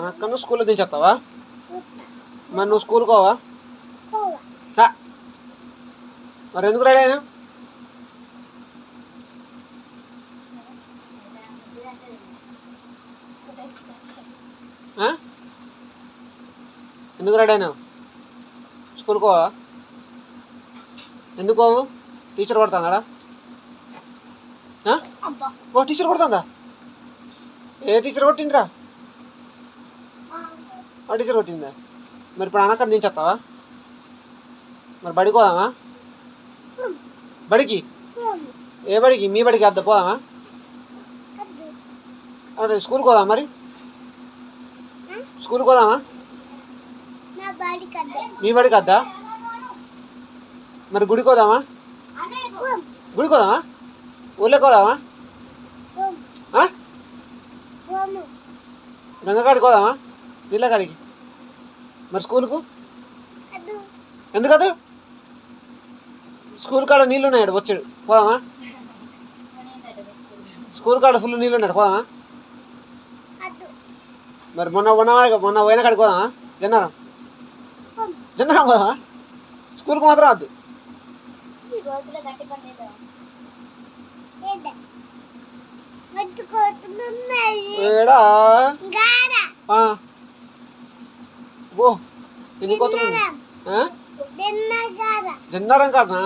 అక్క నువ్వు స్కూల్లో దించేస్తావా? మరి నువ్వు స్కూల్ కోవా? మరి ఎందుకు రెడీ అయినా? ఎందుకు రెడీ అయినావు? స్కూల్ కోవా? ఎందుకు కోవు? టీచర్ కొడుతుందా? ఓ టీచర్ కొడుతుందా? ఏ టీచర్ కొట్టిందిరా? ఆ టీచర్ కొట్టిందా? మరి ఇప్పుడు అన్నక్కడ దించేస్తావా? మరి బడికి పోదామా? బడికి? ఏ బడికి? మీ బడికి వద్ద పోదామా? అరే స్కూల్కి పోదామా? మరి స్కూల్కి పోదామా? మీ బడికి వద్దా? మరి గుడికి పోదామా? గుడికి పోదామా? ఊళ్ళోకి పోదామా? గంగకాడికి పోదామా? నీళ్ళ కాడికి? మరి స్కూల్కు ఎందుకదు? స్కూల్ కాడ నీళ్ళు ఉన్నాడు వచ్చాడు పోదామా? స్కూల్ కాడ ఫుల్ నీళ్ళు ఉన్నాడు పోదామా? మరి మొన్న పోయిన కాడికి పోదామా? జన్నారం పోదామా? స్కూల్కి మాత్రం వద్దు. ఏడా ఓ ఎన్ని కోతులు? జన్నారం కాడనా?